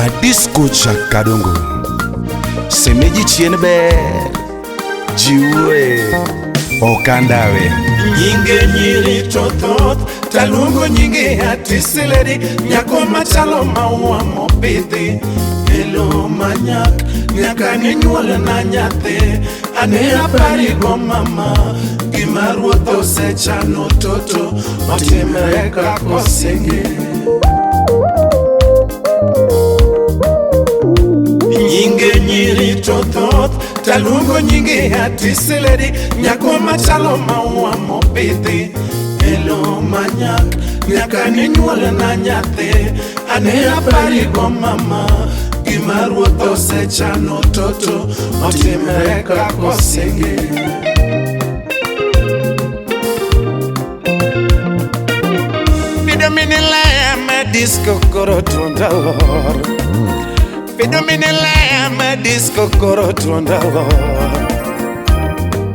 Badisco Chakadongo Semeji chien ber Jiwe Okandawe Nyinge nyiri tothoth Talungo nyinge atiseleri Nyako machalo maua mopidhi Elo manyak Nyaka ninyuol na nyathi Ane apari go mama Gima ruoth osechano toto Otimre kako senge Nyinge nyiri tothoth Talungo nyinge atiseleri Nyako machalo maua mopidhi Elo manyak Nyaka ninyuol na nyathi Ane apari go mama Gima ruoth osechano toto Otimre kako senge Pido minilaya madisco koro tondalor Pido minilaya madisco koro tondalor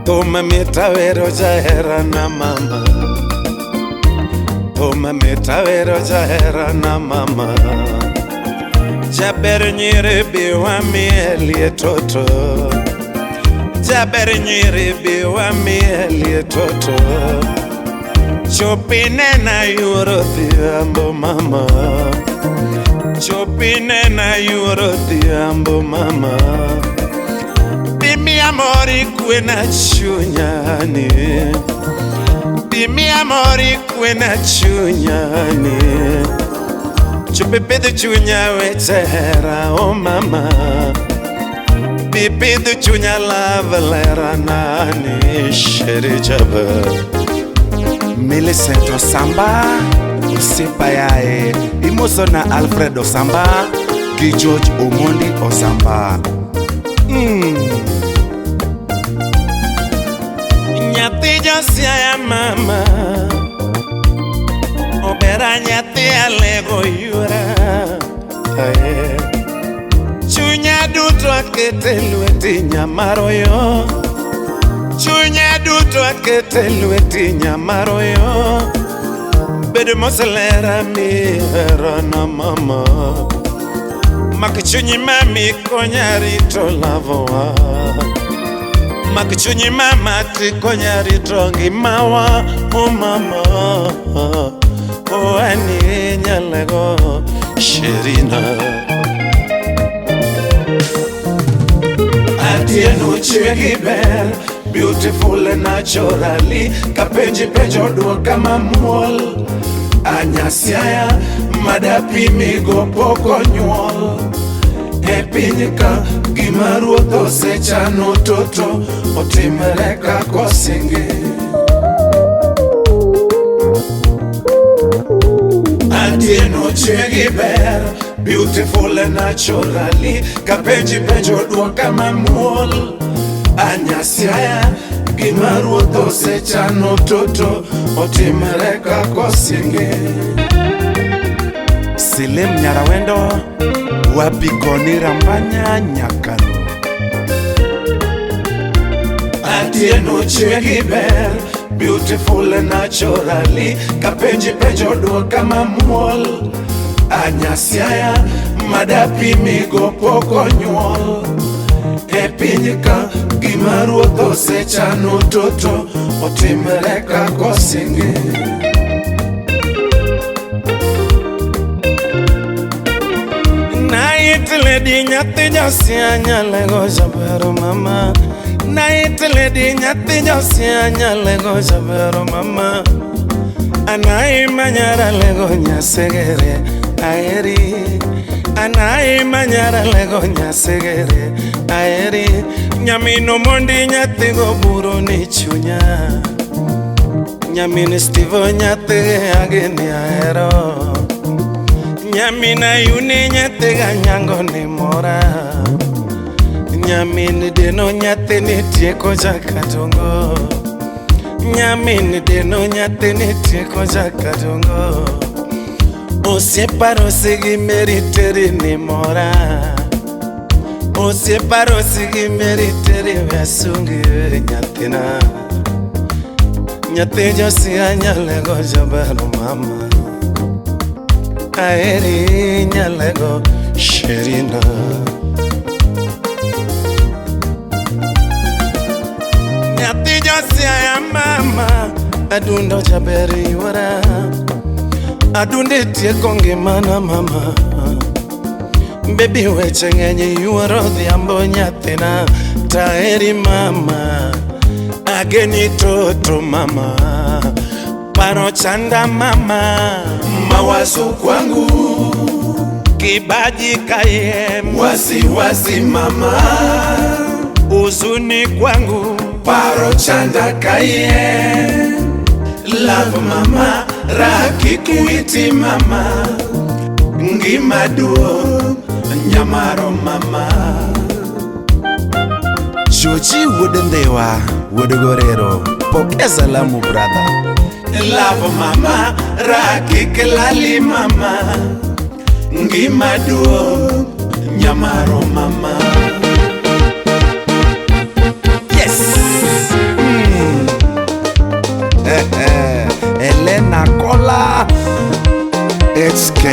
Toma mitawero jahera na mama Toma mitawero jahera na mama Jaber nyiri biwa mielie toto Jaber nyiri biwa mielie toto Chopine na yuro thiambo mama Chopine na yuro thiambo mama Dimi amori kwe na chunyani Dimi amori kwe na chunyani Chupipidhu chunya wechera oh mama Pipidhu chunya lavalera nani Sheri jaba Millicent Osamba Sipayae Imoso na Alfredo Osamba Ki George Omondi Osamba Nyati josia ya mama Obera nyati alego yura Chunya duto akete lweti nyamaroyo Chunya duto akete lweti nyamaroyo Bedo moselera mi hera na mama Makchunyi mami konyarito lavowa Makchunyi mama ti konyarito ngimawa oh mama Oh ani nyalego Sherina Atieno chwegi ber Beautiful and naturally Kapenji penjo duoka mamuol Anyasiaya Madapi migo poko nyuol Epinyika Gima ruoth osechano toto Otimre kako senge Atieno chwegi ber Beautiful and naturally Kapenji penjo duoka mamuol Anyasiaya Gima ruoth osechano toto Otimre kako senge Silim Nyarawendo Wapikoni Rambanya Nyakano Atieno chwegi ber Beautiful and naturally Kapenji penjo duoka mamuol Anyasiaya Madapi migo poko nyuol Epinyika Gima ruoth osechano toto Otimre kako senge Night lady nyati josia nyalego jabero mama Night lady nyati josia nyalego jabero mama Anai manyara lego nyasegere aeri Anai manyara lego nyasegere aeri Nyamino mondi nyati go buro ni chunya Nyamini Steve nyati ageni aero Nyamina yuni nyati ganyango ni mora Nyamini deno nyati ni tieko jakatongo Nyamini deno nyati ni tieko jakatongo Osieparo sigi meriteri ni mora Osieparo sigi meriteri vesungi nyatina Nyati josia nyalego jabaro mama Aeri nyalego Sherina. Nyathi josia ya mama adundo jaberi wara adunde tieko ngimana mama baby weche ng'eny yuoro dhiambo nyathina taheri mama ageni toto mama paro chanda mama mawazo kwangu kibaji kayem wasiwasi mama uzuni kwangu paro chanda kayem love mama raki kuiti mama ngima duo nyamaro mama Joji Wodendewa Wodogorero Pokea salamu brother. love mama raki kelali mama ngima duo nyamaro mama. Yes. Elena Kola HK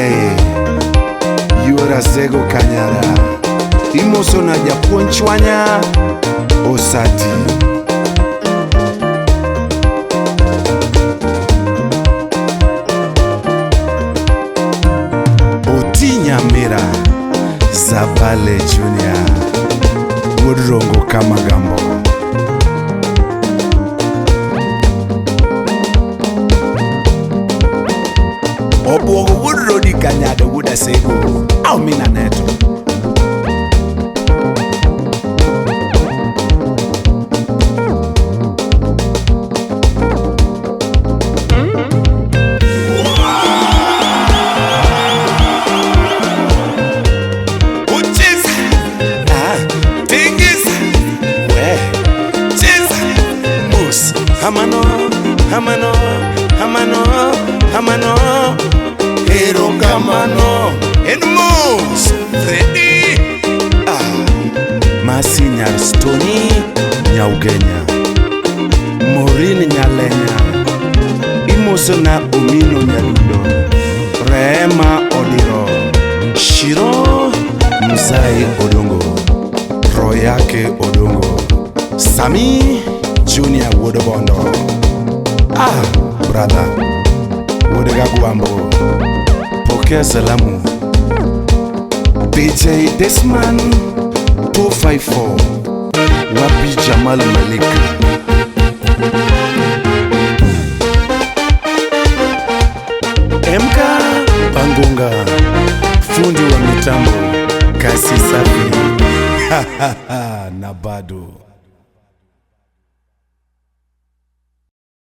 Yura Zego Kanyara Imoso na Japonchwanya Osati Otinya Mira Zabale Junior Woodrongo Kamagambo Obuogo Woodrodi Kanyado Wuda Sego Au Mina Neto Hamano, hamano, hamano, hamano, hero kamano, Edmos Freddy Masinyar Stony Nyaugenya Morin Nyalenya Imoso na Omino Nyaludo Rema Odiro Shiro Musai Odongo Royake Odongo Sami Junior Wodobondo brother Wodegaguambo Pokea salamu DJ Desman 254 Wapi Jamal Malik MK Bangunga fundi wa mitambo kasi safi na bado